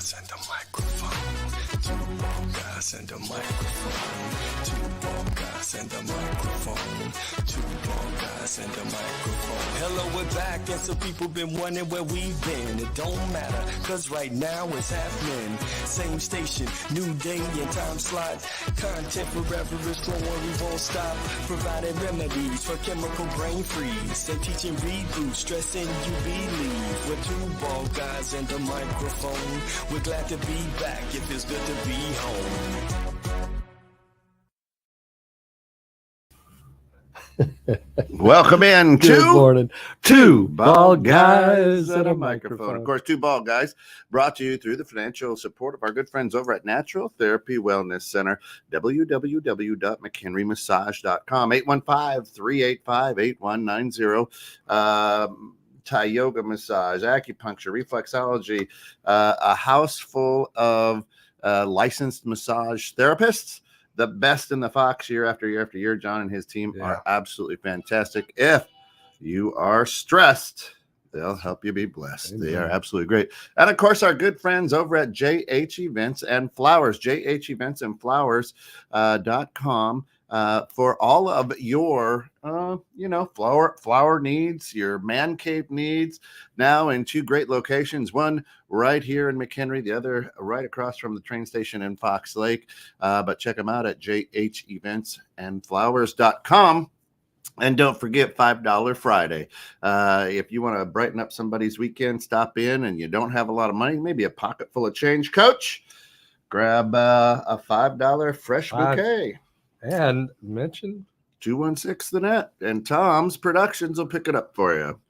guys and a microphone. Two bald guys and a microphone. Two bald guys and a microphone. Two bald guys and a microphone. Hello, we're back, and some people been wondering where we've been. It don't matter, cause right now it's happening. Same station, new day and time slot. Content forever is flowing, we won't stop. Providing remedies for chemical brain freeze. And teaching reboot, stressing you believe. We're two bald guys and a microphone. We're glad to be back, it feels good to be home. Welcome in to Two Bald Guys and a Microphone. Of course, Two Bald Guys brought to you through the financial support of our good friends over at Natural Therapy Wellness Center, www.mchenrymassage.com, 815-385-8190. Thai yoga massage, acupuncture, reflexology, a house full of licensed massage therapists. The best in the Fox year after year after year. John and his team are absolutely fantastic. If you are stressed, they'll help you be blessed. Amen. They are absolutely great. And of course, our good friends over at JH Events and Flowers, jheventsandflowers.com. For all of your, flower needs, your man cave needs, now in two great locations, one right here in McHenry, the other right across from the train station in Fox Lake. But check them out at jheventsandflowers.com. And don't forget $5 Friday. If you want to brighten up somebody's weekend, stop in and you don't have a lot of money, maybe a pocket full of change, Coach, grab a $5 fresh bouquet. And mention 216 the net, and Tom's Productions will pick it up for you.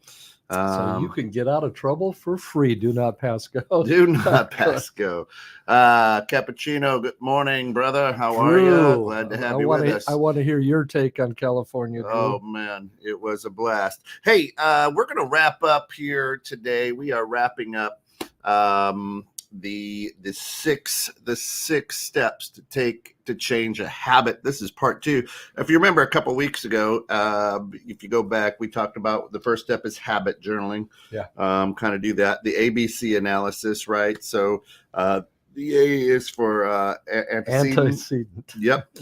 So you can get out of trouble for free. Do not pass go. Do not pass go. Cappuccino, good morning, brother. How are you? Glad to have you with us. I want to hear your take on California, Drew. Oh, man, it was a blast. Hey, we're going to wrap up here today. We are wrapping up the six steps to take to change a habit. This is part 2. If you remember a couple weeks ago, if you go back, we talked about the first step is habit journaling. Kind of do that. The ABC analysis, right? So the A is for antecedent. Yep.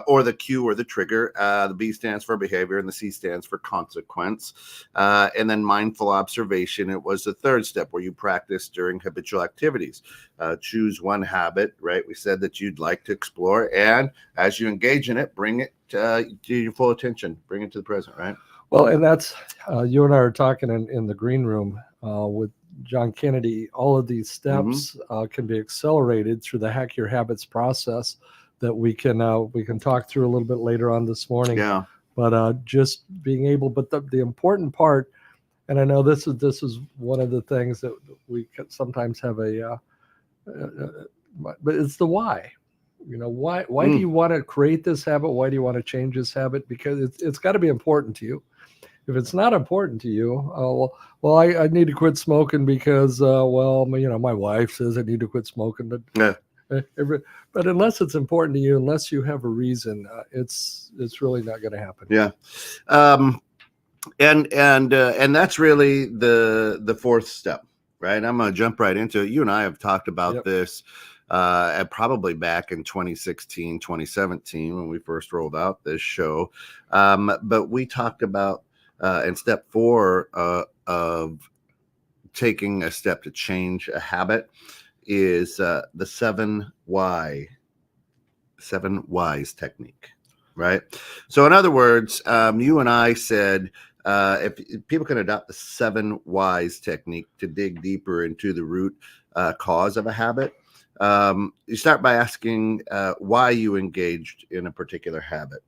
Or the Q or the trigger. The B stands for behavior and the C stands for consequence. And then mindful observation. It was the third step where you practice during habitual activities. Choose one habit, right? We said that you'd like to explore. And as you engage in it, bring it to your full attention. Bring it to the present, right? Well, and that's, you and I are talking in the green room with John Kennedy. All of these steps can be accelerated through the Hack Your Habits process that we can talk through a little bit later on this morning. Yeah. But just being able, but the important part, and I know this is one of the things that we sometimes have but it's the why. Why do you want to create this habit? Why do you want to change this habit? Because it's got to be important to you. If it's not important to you, I need to quit smoking because, my wife says I need to quit smoking. But but unless it's important to you, unless you have a reason, it's really not going to happen. Yeah, and that's really the fourth step, right? I'm going to jump right into it. You and I have talked about this probably back in 2016, 2017 when we first rolled out this show, but we talked about. And step 4 of taking a step to change a habit is the 7 whys technique, right? So in other words, you and I said, if people can adopt the 7 whys technique to dig deeper into the root cause of a habit, you start by asking why you engaged in a particular habit,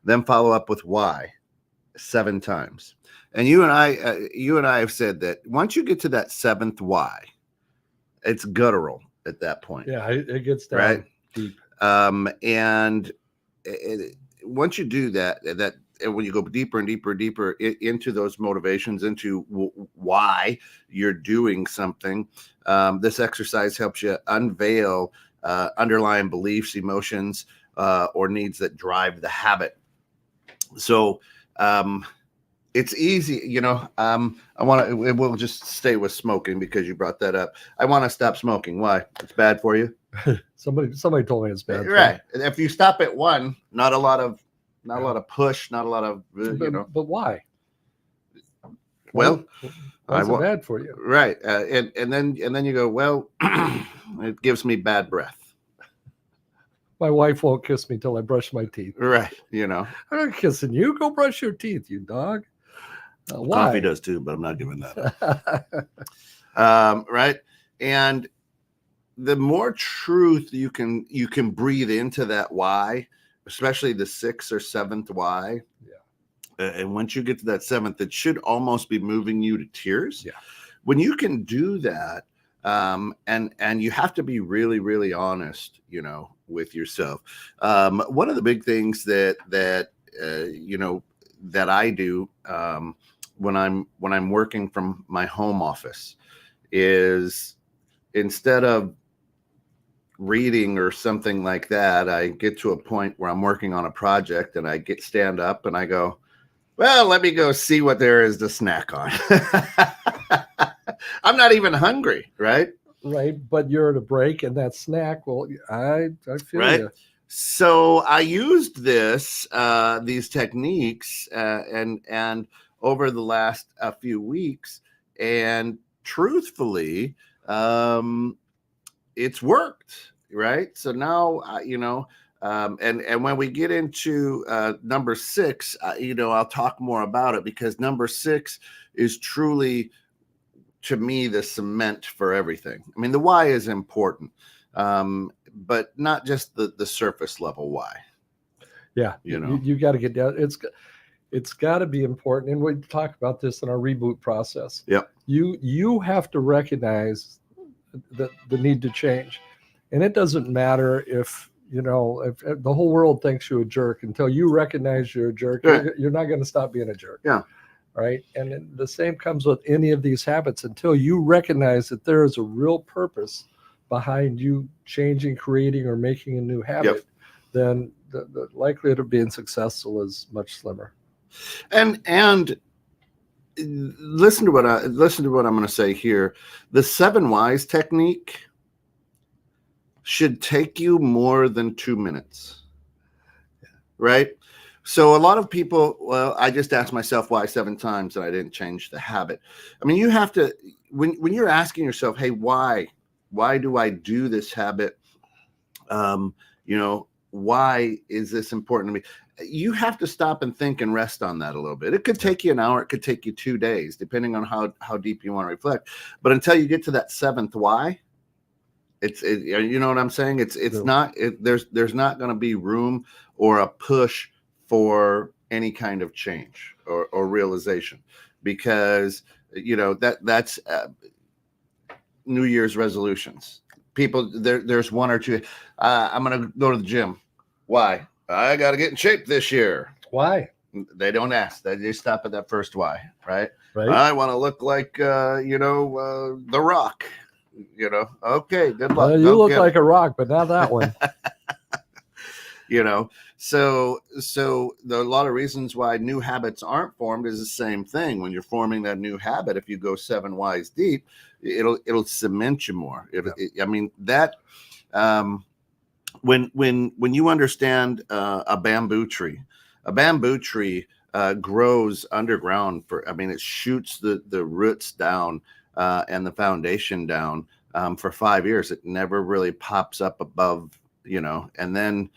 then follow up with why. 7 times. And you and I have said that once you get to that 7th why, it's guttural at that point. Yeah, it gets down deep. And once you do that, when you go deeper and deeper and deeper into those motivations, into why you're doing something, this exercise helps you unveil underlying beliefs, emotions, or needs that drive the habit. So it's easy, I want to, we'll just stay with smoking because you brought that up. I want to stop smoking. Why? It's bad for you. Somebody told me it's bad. Right. If you stop at one, not a lot of push, not a lot of, But why? well, Why is it bad for you? right. And then you go, well, it gives me bad breath. My wife won't kiss me till I brush my teeth. Right. I'm not kissing you. Go brush your teeth, you dog. Why? Coffee does too, but I'm not giving that up. Right. And the more truth you can breathe into that why, especially the sixth or seventh why. Yeah. And once you get to that seventh, it should almost be moving you to tears. Yeah. When you can do that, and you have to be really, really honest, with yourself. One of the big things that I do when I'm working from my home office is, instead of reading or something like that, I get to a point where I'm working on a project and I stand up and I go, well, let me go see what there is to snack on. I'm not even hungry, right? Right, but you're at a break, and that snack. Well, I feel right. you. So I used these techniques, and over the last few weeks, and truthfully, it's worked. Right. So now, and when we get into number 6, I'll talk more about it, because number 6 is truly, to me, the cement for everything. I mean, the why is important, but not just the surface level why. Yeah, you got to get down. It's got to be important, and we talk about this in our reboot process. Yep. You have to recognize the need to change, and it doesn't matter if the whole world thinks you a jerk. Until you recognize you're a jerk, yeah. you're not going to stop being a jerk. Yeah. Right. And the same comes with any of these habits. Until you recognize that there is a real purpose behind you changing, creating, or making a new habit, yep. then the likelihood of being successful is much slimmer. And listen to what I'm going to say here. The 7 whys technique should take you more than 2 minutes. Right? So a lot of people, well, I just asked myself why 7 times and I didn't change the habit. I mean, you have to, when you're asking yourself, hey, why do I do this habit? Why is this important to me? You have to stop and think and rest on that a little bit. It could take you an hour. It could take you 2 days, depending on how deep you want to reflect. But until you get to that 7th why, you know what I'm saying? There's not going to be room or a push for any kind of change or realization, because that's New Year's resolutions. People, there's 1 or 2. I'm going to go to the gym. Why? I got to get in shape this year. Why? They don't ask. They stop at that first why, right? Right. I want to look like The Rock. Okay, good luck. You look like a rock, but not that one. So there are a lot of reasons why new habits aren't formed is the same thing. When you're forming that new habit, if you go 7 whys deep, it'll cement you more. When you understand a bamboo tree grows underground it shoots the roots down and the foundation down for 5 years. It never really pops up above, and then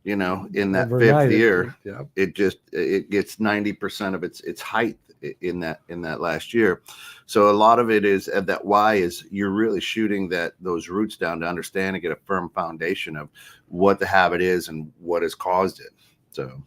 in that overnight, 5th year, yeah. it gets 90% of its height in that last year. So a lot of it is that why is you're really shooting those roots down to understand and get a firm foundation of what the habit is and what has caused it. So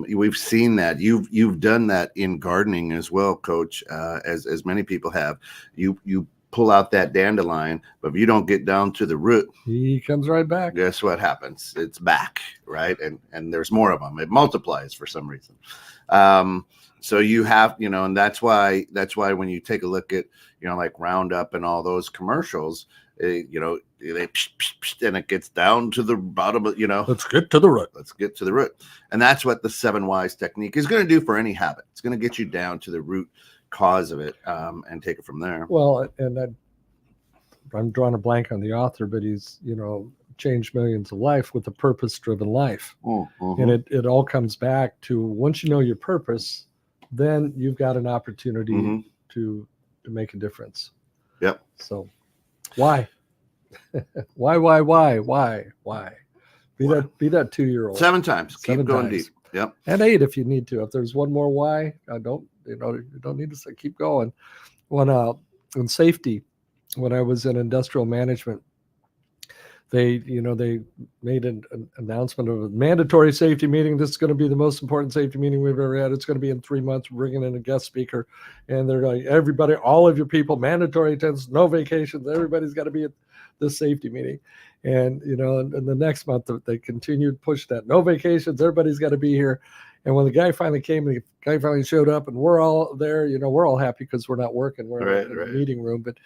we've seen that you've done that in gardening as well, Coach, as many people have. You pull out that dandelion, but if you don't get down to the root, he comes right back. Guess what happens? It's back, right? And there's more of them. It multiplies for some reason. So you have, and that's why when you take a look at, like Roundup and all those commercials, you know, they and it gets down to the bottom of, you know, Let's get to the root. let's get to the root. And that's what the 7 whys technique is going to do for any habit. It's going to get you down to the root cause of it, and take it from there. Well, and I'm drawing a blank on the author, but he's, you know, changed millions of life with a purpose-driven life. Mm-hmm. And it all comes back to, once you know your purpose, then you've got an opportunity Mhm. to make a difference. Yep. So why? why? Be that 2-year-old. 7 times. Keep 7 going times. deep. Yep. And 8 if you need to. If there's one more why, you don't need to say, keep going. When in safety, when I was in industrial management, they made an announcement of a mandatory safety meeting. This is going to be the most important safety meeting we've ever had. It's going to be in 3 months. We're bringing in a guest speaker, and they're like, everybody, all of your people, mandatory attendance, no vacations. Everybody's got to be at this safety meeting. And and the next month they continued to push that, no vacations. Everybody's got to be here. And when the guy finally came, the guy finally showed up, and we're all there. We're all happy because we're not working. We're in the meeting room. But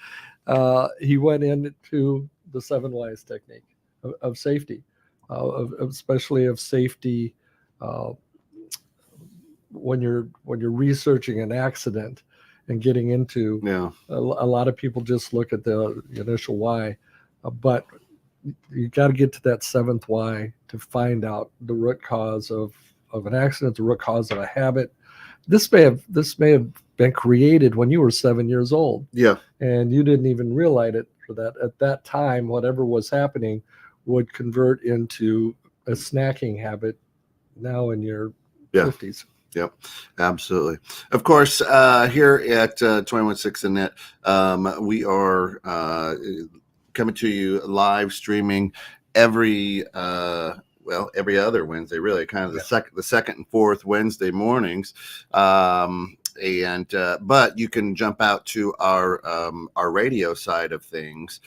he went into the 7 whys technique of safety, especially of safety when you're researching an accident and getting into. Yeah. A lot of people just look at the initial why, but you got to get to that 7th why to find out the root cause of an accident, the root cause of a habit. This may have been created when you were 7 years old. Yeah. And you didn't even realize it, for that at that time, whatever was happening would convert into a snacking habit now in your 50s. Yep, absolutely. Of course, here at 216 and Net, we are coming to you live streaming every other Wednesday, really, kind of the second and fourth Wednesday mornings. But you can jump out to our radio side of things,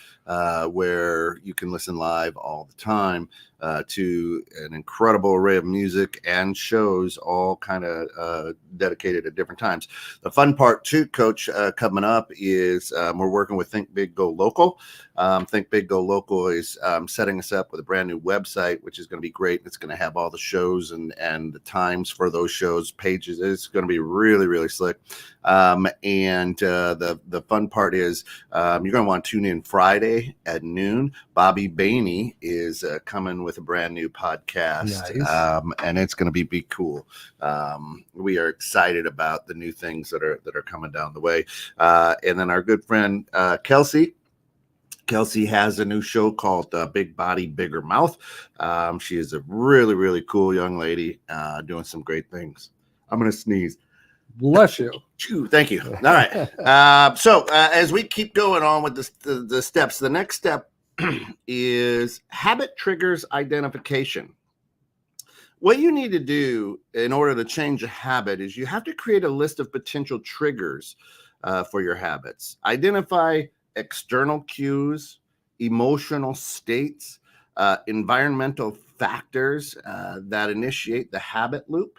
where you can listen live all the time to an incredible array of music and shows, all kind of dedicated at different times. The fun part too, Coach, coming up is we're working with Think Big Go Local. Think Big Go Local is setting us up with a brand new website, which is going to be great. It's going to have all the shows and the times for those shows, pages. It's going to be really, really slick. The fun part is you're going to want to tune in Friday at noon. Bobby Bainey is coming with a brand new podcast. Nice. And it's going to be cool. We are excited about the new things that are coming down the way. And then our good friend Kelsey has a new show called Big Body, Bigger Mouth. She is a really, really cool young lady doing some great things. I'm going to sneeze. Bless you. Thank you. All right. So as we keep going on with the steps, the next step is habit triggers identification. What you need to do in order to change a habit is you have to create a list of potential triggers for your habits. Identify external cues, emotional states, environmental factors that initiate the habit loop.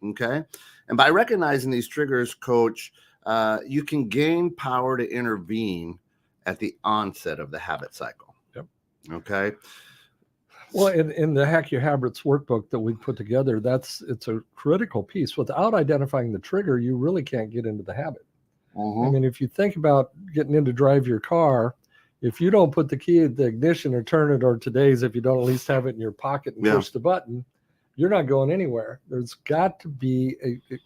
Okay. And by recognizing these triggers, Coach, you can gain power to intervene at the onset of the habit cycle. Yep. Okay. Well, in the Hack Your Habits workbook that we put together, it's a critical piece. Without identifying the trigger, you really can't get into the habit. Mm-hmm. I mean, if you think about getting in to drive your car, if you don't put the key in the ignition or turn it, or today's, if you don't at least have it in your pocket and push the button, you're not going anywhere. There's got to be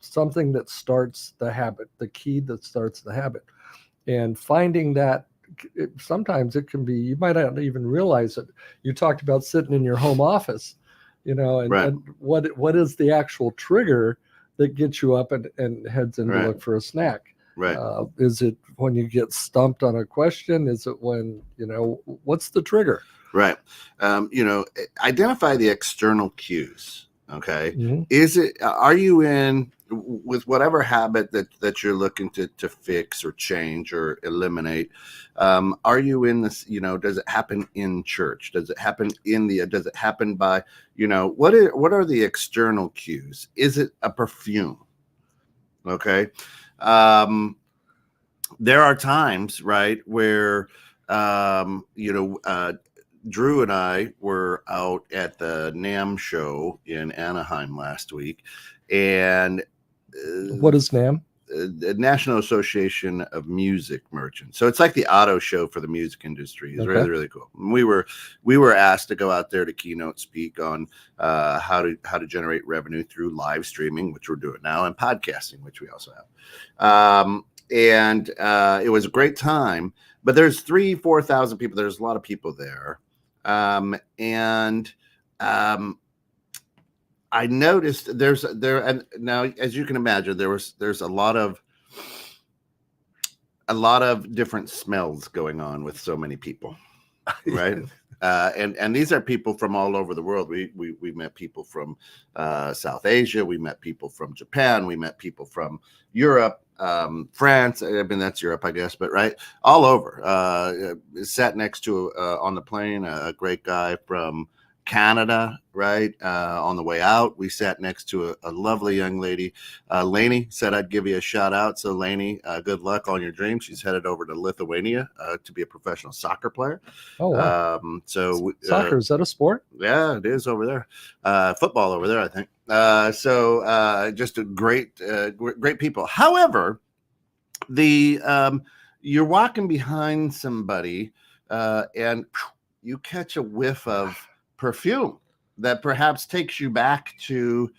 something that starts the habit, the key that starts the habit. And finding that, sometimes it can be, you might not even realize it. You talked about sitting in your home office, and what is the actual trigger that gets you up and heads in to look for a snack? Right. Is it when you get stumped on a question? Is it when, what's the trigger? Right. Identify the external cues. Okay. Mm-hmm. Are you in with whatever habit that you're looking to fix or change or eliminate? Are you in this, does it happen in church? Does it happen does it happen by, what are the external cues? Is it a perfume? Okay. There are times, right, where Drew and I were out at the NAM show in Anaheim last week, and What is NAM? the National Association of Music Merchants. So it's like the auto show for the music industry. It's Okay. really, really cool. And we were asked to go out there to keynote speak on how to generate revenue through live streaming, which we're doing now, and podcasting, which we also have. And it was a great time. But there's 4,000 people. There's a lot of people there. I noticed and now, as you can imagine, there's a lot of different smells going on with so many people, right? And these are people from all over the world. We met people from South Asia. We met people from Japan. We met people from Europe, France. I mean, that's Europe, I guess, but right, all over. Sat next to on the plane a great guy from Canada, right? On the way out, we sat next to a lovely young lady. Lainey said I'd give you a shout out. So Lainey, good luck on your dream. She's headed over to Lithuania to be a professional soccer player. Oh, wow. Soccer, is that a sport? Yeah, it is over there. Football over there, I think. Just a great people. However, you're walking behind somebody and you catch a whiff of perfume that perhaps takes you back to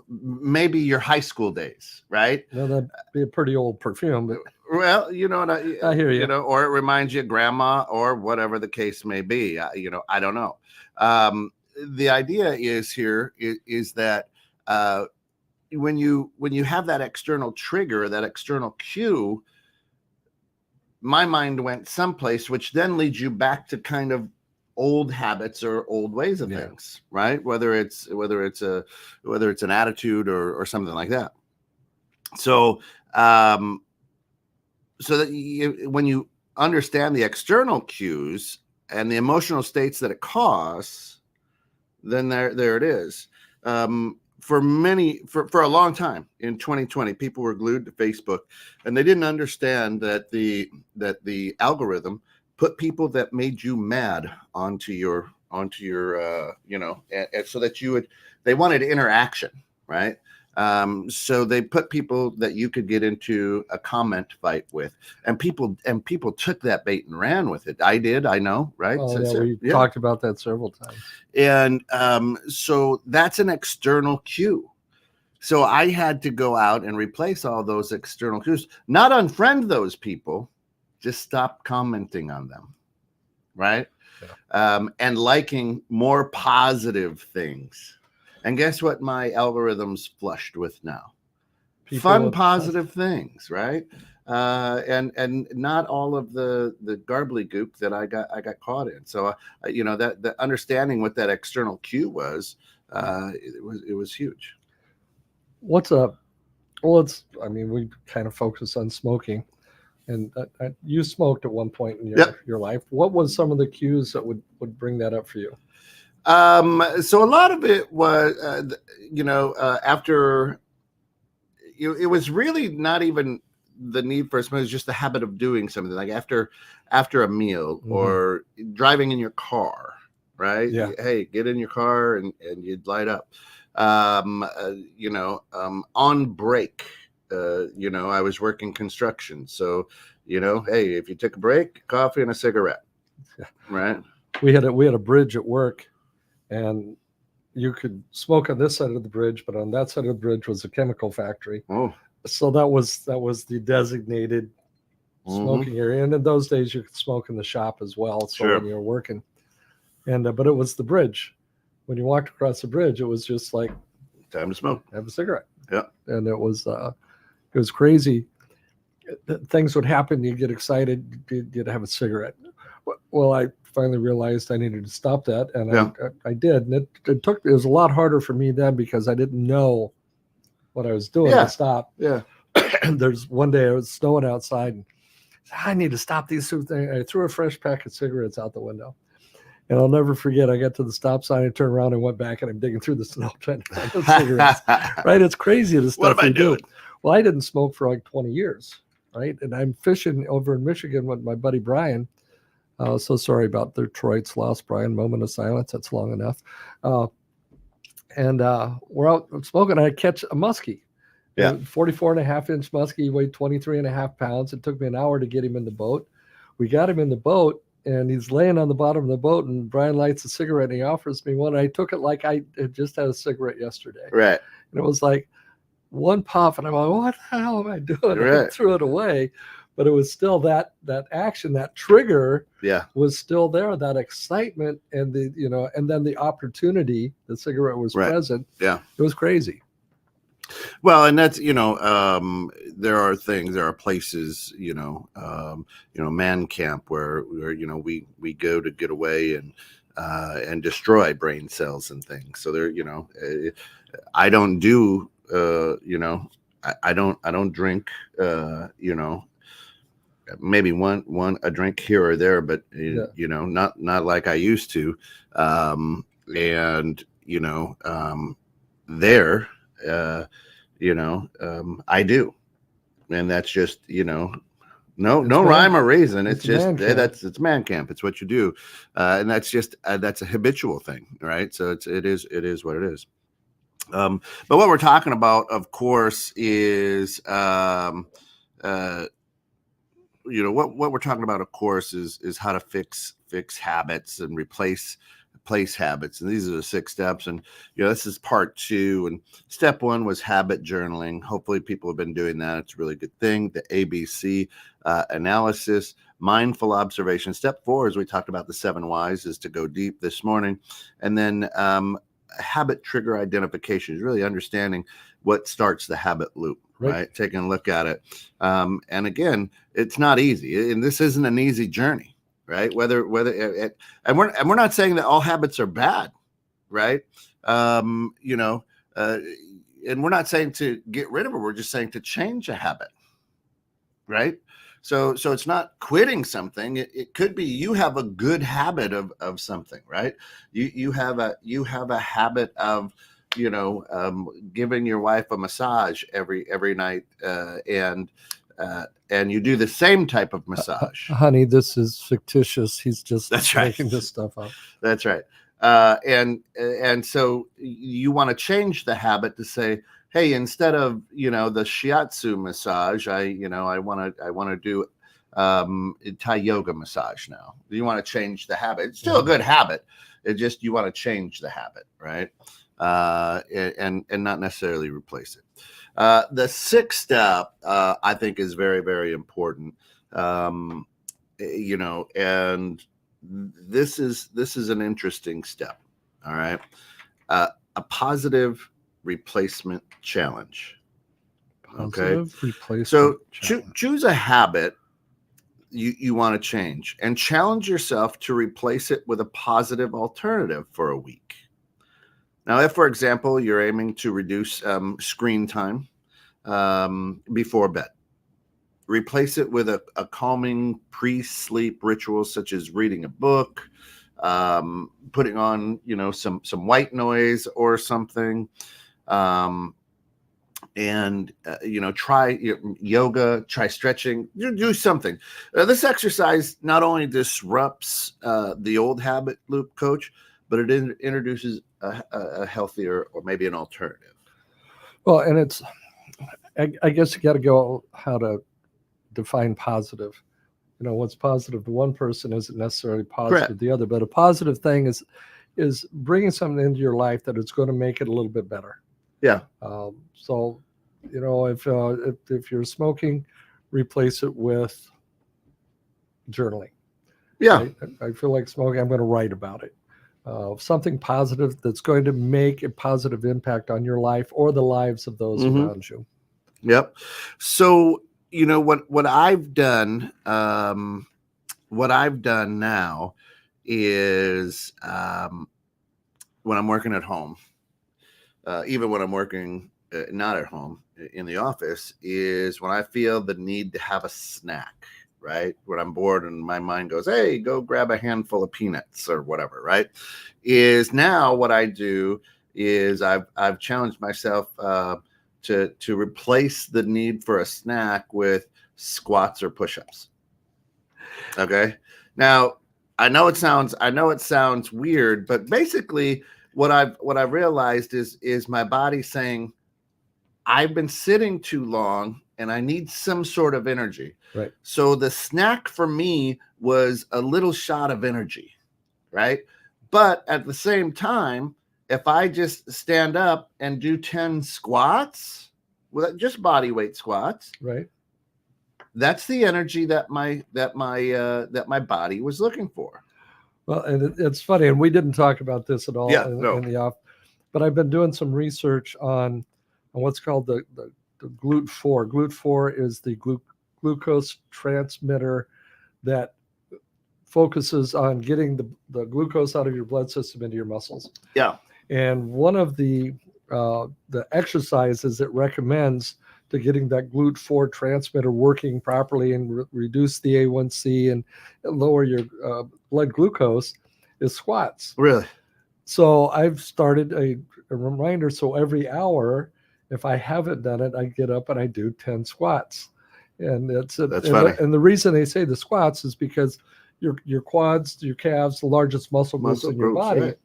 maybe your high school days, right? Well, that'd be a pretty old perfume, but Well, I hear you. Or it reminds you of grandma or whatever the case may be. I don't know. The idea is that when you have that external trigger, that external cue, my mind went someplace, which then leads you back to kind of old habits or old ways of things, right? Whether it's an attitude or something like that. So, when you understand the external cues and the emotional states that it causes, then there it is. For a long time in 2020, people were glued to Facebook, and they didn't understand that the algorithm put people that made you mad onto your and so that they wanted interaction, right? So they put people that you could get into a comment fight with, and people took that bait and ran with it. I did, I know, right? We talked about that several times. And so that's an external cue. So I had to go out and replace all those external cues, not unfriend those people, just stop commenting on them, right? Yeah. And liking more positive things. And guess what my algorithm's flushed with now? Fun, positive things, right? And not all of the gobbledygook that I got caught in. So that the understanding what that external cue was, it was huge. What's up? Well, we kind of focus on smoking, and you smoked at one point in your life. What was some of the cues that would bring that up for you? So a lot of it was, after it was really not even the need for a smoke, it was just the habit of doing something, like after a meal, mm-hmm. or driving in your car, right? Yeah. Hey, get in your car and you'd light up. On break, I was working construction. So, hey, if you took a break, coffee and a cigarette, right? We had a bridge at work, and you could smoke on this side of the bridge, but on that side of the bridge was a chemical factory. Oh, so that was the designated smoking area. And in those days, you could smoke in the shop as well. So sure. When you were working, and but it was the bridge. When you walked across the bridge, it was just like time to smoke, have a cigarette. Yeah, and it was crazy. Things would happen. You get excited. You'd have a cigarette. Well, I finally realized I needed to stop that, and I did. And it was a lot harder for me then because I didn't know what I was doing to stop. Yeah. There's one day it was snowing outside, and I need to stop these two things. I threw a fresh pack of cigarettes out the window. And I'll never forget, I got to the stop sign and turned around and went back, and I'm digging through the snow trying to find those cigarettes. Right? It's crazy the stuff What am I doing? Well, I didn't smoke for like 20 years, right? And I'm fishing over in Michigan with my buddy Brian. So sorry about Detroit's loss, Brian. Moment of silence. That's long enough. And we're out smoking. I catch a muskie. Yeah. 44.5-inch muskie. He weighed 23.5 pounds. It took me an hour to get him in the boat. We got him in the boat, and he's laying on the bottom of the boat, and Brian lights a cigarette, and he offers me one. I took it like I had just had a cigarette yesterday. Right. And it was like one puff, and I'm like, what the hell am I doing? Right. I threw it away. But it was still that action, that trigger was still there, that excitement, and and then the opportunity, the cigarette was present. Yeah. It was crazy. Well, and that's, there are places, man camp where we go to get away and destroy brain cells and things. So there, I don't do, I don't drink, maybe a drink here or there, but not like I used to. I do, and that's just no rhyme or reason. It's just it's man camp. It's what you do, and that's just that's a habitual thing, right? So it is what it is. But what we're talking about, of course, is what we're talking about, of course, is how to fix habits and replace habits. And these are the 6 steps. And, this is part 2. And step 1 was habit journaling. Hopefully people have been doing that. It's a really good thing. The ABC analysis, mindful observation. Step 4, as we talked about the 7 whys, is to go deep this morning. And then habit trigger identification is really understanding what starts the habit loop. Right. Taking a look at it. And again, it's not easy. And this isn't an easy journey, right? And we're not saying that all habits are bad, right? And we're not saying to get rid of it. We're just saying to change a habit, right? So it's not quitting something. It could be you have a good habit of something, right? You have a habit of giving your wife a massage every night, and you do the same type of massage. Honey, this is fictitious. He's just making this stuff up. That's right. And so you want to change the habit to say, hey, instead of the shiatsu massage, I want to do Thai yoga massage now. You want to change the habit. It's still a good habit. It just you want to change the habit, right? And not necessarily replace it. The 6th step, I think, is very, very important. And this is an interesting step. All right. A positive replacement challenge. So choose a habit you want to change and challenge yourself to replace it with a positive alternative for a week. Now, if, for example, you're aiming to reduce screen time before bed, replace it with a calming pre-sleep ritual, such as reading a book, putting on, some white noise or something, and try yoga, try stretching, do something. This exercise not only disrupts the old habit loop, Coach, but it introduces a healthier or maybe an alternative. Well, and it's, I guess you got to go how to define positive. What's positive to one person isn't necessarily positive to the other, but a positive thing is bringing something into your life that it's going to make it a little bit better. Yeah. So, if you're smoking, replace it with journaling. Yeah. I feel like smoking, I'm going to write about it. Something positive that's going to make a positive impact on your life or the lives of those around you. Yep. So, what I've done, now is when I'm working at home, even when I'm working not at home in the office, is when I feel the need to have a snack. Right? When I'm bored and my mind goes, hey, go grab a handful of peanuts or whatever, right? Is now what I do is I've challenged myself to replace the need for a snack with squats or push-ups. Okay. Now, I know it sounds weird, but basically what I've realized is my body saying, I've been sitting too long and I need some sort of energy. Right. So the snack for me was a little shot of energy, right? But at the same time, if I just stand up and do 10 squats, just body weight squats, Right. that's the energy that my body was looking for. Well, and it's funny, and we didn't talk about this at all No. in the off, but I've been doing some research on what's called the GLUT4. GLUT4 is the glucose transmitter that focuses on getting the glucose out of your blood system into your muscles. Yeah. And one of the exercises it recommends to getting that GLUT4 transmitter working properly and reduce the A1C and lower your blood glucose is squats. Really? So I've started a reminder. So every hour, if I haven't done it, I get up and I do 10 squats. And that's funny. And the reason they say the squats is because your quads, your calves, the largest muscle groups in your body. Right.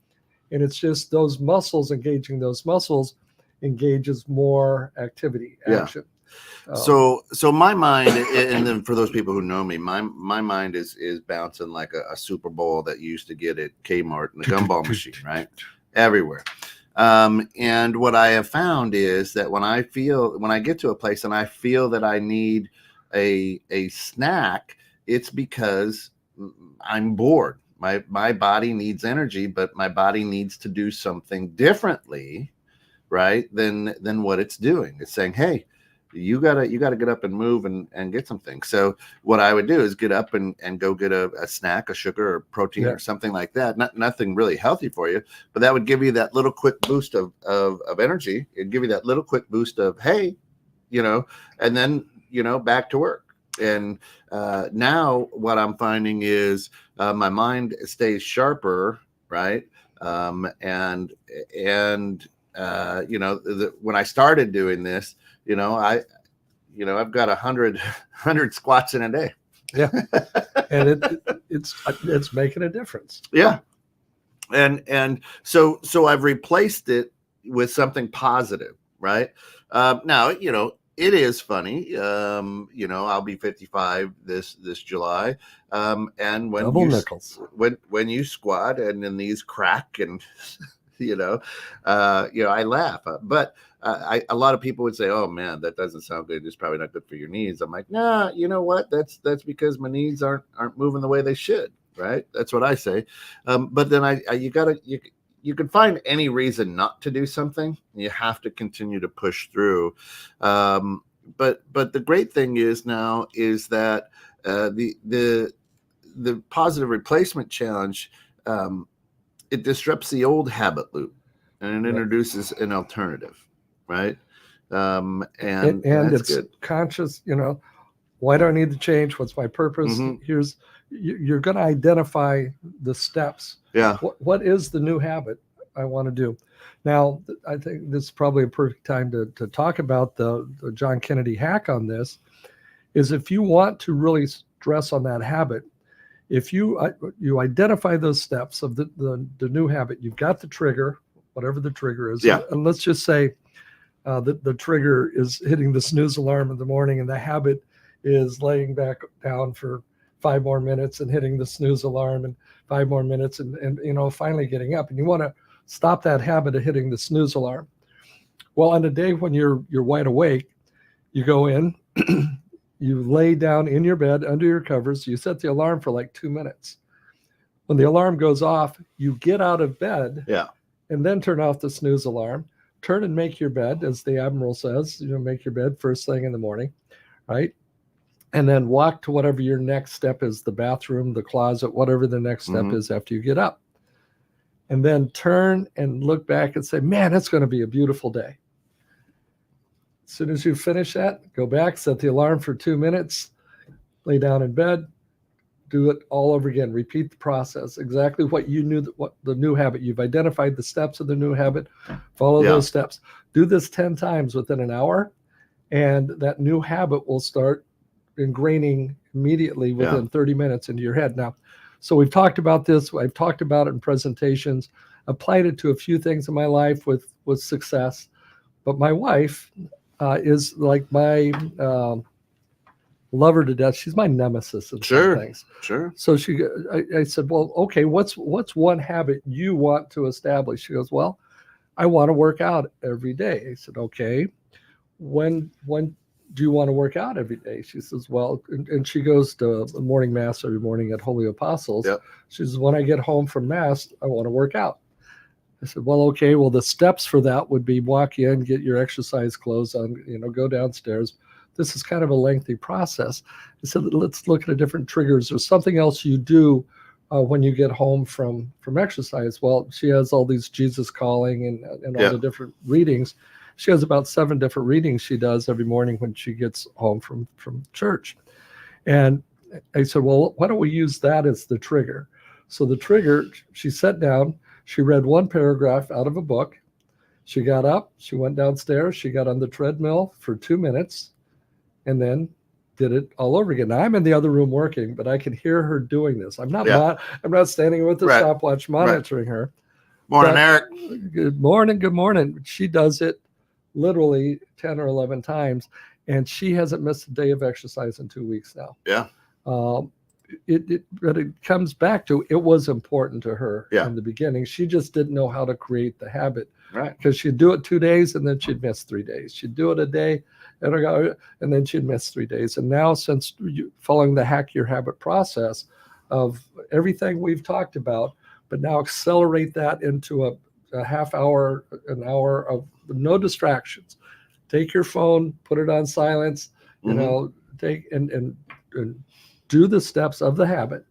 And it's just those muscles, engaging those muscles engages more activity, action. So my mind, and then for those people who know me, my mind is bouncing like a Super Bowl that you used to get at Kmart and the gumball machine, right? Everywhere. And what I have found is that when I get to a place and I feel that I need a snack, it's because I'm bored. My body needs energy, but my body needs to do something differently, right? Than what it's doing. It's saying, hey, you gotta get up and move and get some things. So what I would do is get up and go get a snack, a sugar or protein or something like that. Nothing really healthy for you, but that would give you that little quick boost of energy. It'd give you that little quick boost of, hey, and then, back to work. And now what I'm finding is my mind stays sharper, right? When I started doing this, I've got 100 squats in a day. Yeah, and it's making a difference. Yeah, and so I've replaced it with something positive, right? Now, it is funny. I'll be 55 this July. And when double nickels, when you squat and then these crack and I laugh, but a lot of people would say, "Oh man, that doesn't sound good. It's probably not good for your knees." I'm like, "Nah, you know what? That's because my knees aren't moving the way they should." Right? That's what I say. But then you can find any reason not to do something. You have to continue to push through. But the great thing is now is that the positive replacement challenge, it disrupts the old habit loop and it introduces an alternative, right? And that's it's good. Conscious. Why do I need to change? What's my purpose? Mm-hmm. You're going to identify the steps. Yeah. What is the new habit I want to do? Now, I think this is probably a perfect time to talk about the John Kennedy hack on this. Is if you want to really stress on that habit, if you identify those steps of the new habit, you've got the trigger, whatever the trigger is. Yeah. And let's just say the trigger is hitting the snooze alarm in the morning, and the habit is laying back down for 5 more minutes and hitting the snooze alarm and 5 more minutes and finally getting up. And you want to stop that habit of hitting the snooze alarm. Well, on a day when you're wide awake, you go in, you lay down in your bed under your covers, you set the alarm for like 2 minutes. When the alarm goes off, you get out of bed and then turn off the snooze alarm, turn and make your bed, as the Admiral says, make your bed first thing in the morning, right? And then walk to whatever your next step is, the bathroom, the closet, whatever the next step is after you get up. And then turn and look back and say, man, it's going to be a beautiful day. As soon as you finish that, go back, set the alarm for 2 minutes, lay down in bed, do it all over again. Repeat the process. Exactly what you knew, what the new habit. You've identified the steps of the new habit. Follow those steps. Do this 10 times within an hour, and that new habit will start ingraining immediately within 30 minutes into your head. Now, so we've talked about this. I've talked about it in presentations, applied it to a few things in my life with success. But my wife is like my lover to death. She's my nemesis in some things. Sure. So I said, well, okay, what's one habit you want to establish? She goes, well, I want to work out every day. I said, okay, when do you want to work out every day? She says, well, and she goes to morning mass every morning at Holy Apostles. Yep. She says, when I get home from mass, I want to work out. I said, well, okay, well, the steps for that would be walk in, get your exercise clothes on, go downstairs. This is kind of a lengthy process. I said, let's look at different triggers or something else you do when you get home from exercise. Well, she has all these Jesus calling and all the different readings. She has about 7 different readings she does every morning when she gets home from church. And I said, well, why don't we use that as the trigger? So the trigger, she sat down, she read 1 paragraph out of a book. She got up, she went downstairs, she got on the treadmill for 2 minutes, and then did it all over again. Now, I'm in the other room working, but I can hear her doing this. I'm not I'm not standing with the stopwatch monitoring her. Morning, Eric. Good morning. Good morning. She does it literally 10 or 11 times, and she hasn't missed a day of exercise in 2 weeks now. Yeah. But it comes back to, it was important to her in the beginning. She just didn't know how to create the habit. Right. Because she'd do it 2 days and then she'd miss 3 days. She'd do it a day and then she'd miss 3 days. And now, since following the Hack Your Habit process of everything we've talked about, but now accelerate that into a half hour, an hour of no distractions. Take your phone, put it on silence, take and do the steps of the habit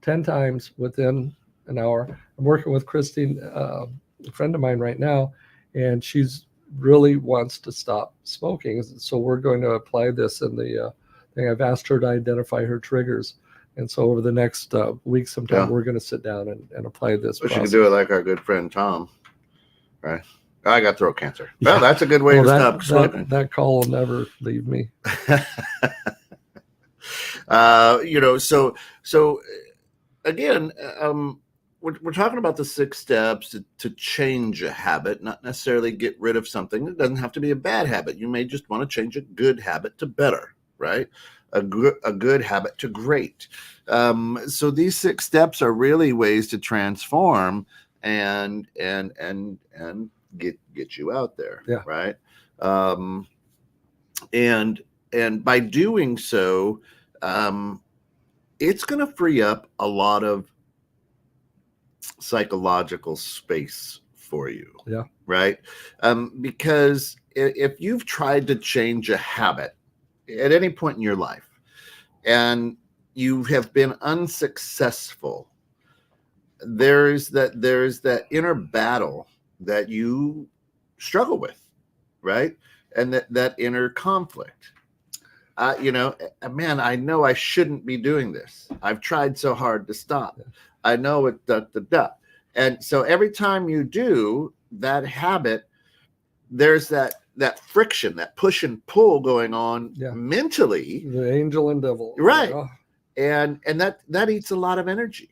10 times within an hour. I'm working with Christine, a friend of mine right now, and she's really wants to stop smoking. So we're going to apply this in the thing. I've asked her to identify her triggers. And so over the next week sometime, we're going to sit down and apply this. Wish you could do it like our good friend Tom, right? I got throat cancer. Well, that's a good way to stop smoking. That call will never leave me. So again, we're talking about the 6 steps to change a habit, not necessarily get rid of something. It doesn't have to be a bad habit. You may just want to change a good habit to better, right? A good habit to great. So these 6 steps are really ways to transform and get you out there, right? And by doing so, it's going to free up a lot of psychological space for you, right? Because if you've tried to change a habit at any point in your life and you have been unsuccessful, there's that inner battle that you struggle with, right? And that inner conflict. Man, I know I shouldn't be doing this. I've tried so hard to stop. I know it, And so every time you do that habit, there's that friction, that push and pull going on mentally. The angel and devil. Right. And that eats a lot of energy,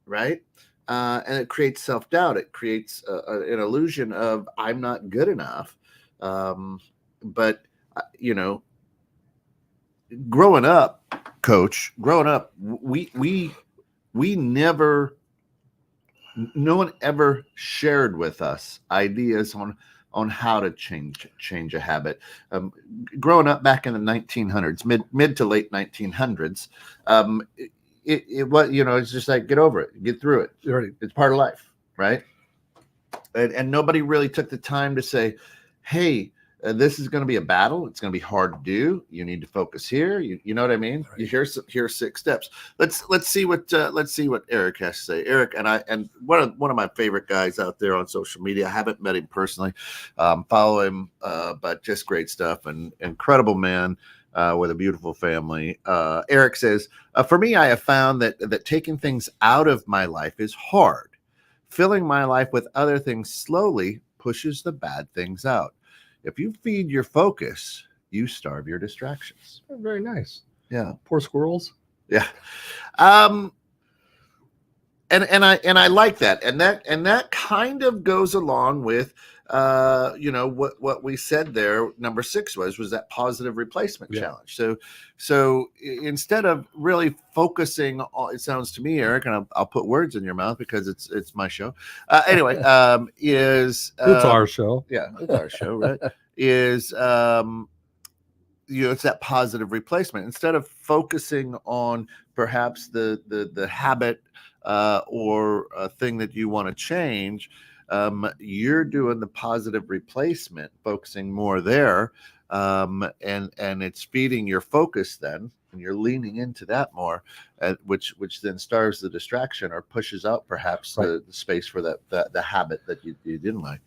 right? And it creates self-doubt. It creates an illusion of I'm not good enough. But growing up, we never, no one ever shared with us ideas on how to change a habit. Growing up back in the 1900s, mid to late 1900s, it was, it's just like, get over it, get through it. It's part of life, right? And nobody really took the time to say, hey, this is going to be a battle. It's going to be hard to do. You need to focus here. You know what I mean? Right. Here's 6 steps. Let's see what Eric has to say. Eric and one of my favorite guys out there on social media. I haven't met him personally. Follow him, but just great stuff and incredible man with a beautiful family. Eric says, for me, I have found that taking things out of my life is hard. Filling my life with other things slowly pushes the bad things out. If you feed your focus, you starve your distractions. Very nice. Yeah. Poor squirrels. Yeah. And I like that, and that kind of goes along with what we said there. Number 6 was that positive replacement challenge. So instead of really focusing on, it sounds to me, Eric, and I'll put words in your mouth because it's my show. Anyway, it's our show. Yeah, it's our show, right? Is it's that positive replacement. Instead of focusing on perhaps the habit or a thing that you want to change, you're doing the positive replacement, focusing more there, and it's feeding your focus then, and you're leaning into that more, which then starves the distraction or pushes out perhaps the space for the habit that you didn't like.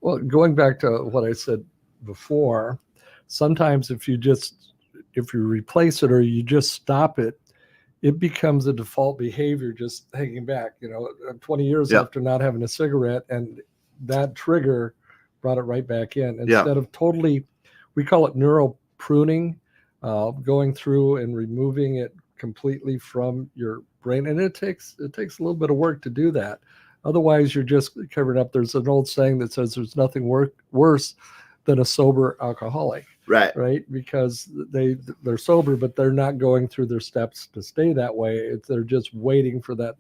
Well, going back to what I said before, sometimes if you replace it or you just stop it, it becomes a default behavior, just hanging back, 20 years after not having a cigarette, and that trigger brought it right back in. Instead of totally, we call it neural pruning, going through and removing it completely from your brain. And it takes a little bit of work to do that. Otherwise, you're just covering up. There's an old saying that says there's nothing worse than a sober alcoholic. Right. Because they're sober, but they're not going through their steps to stay that way. They're just waiting for that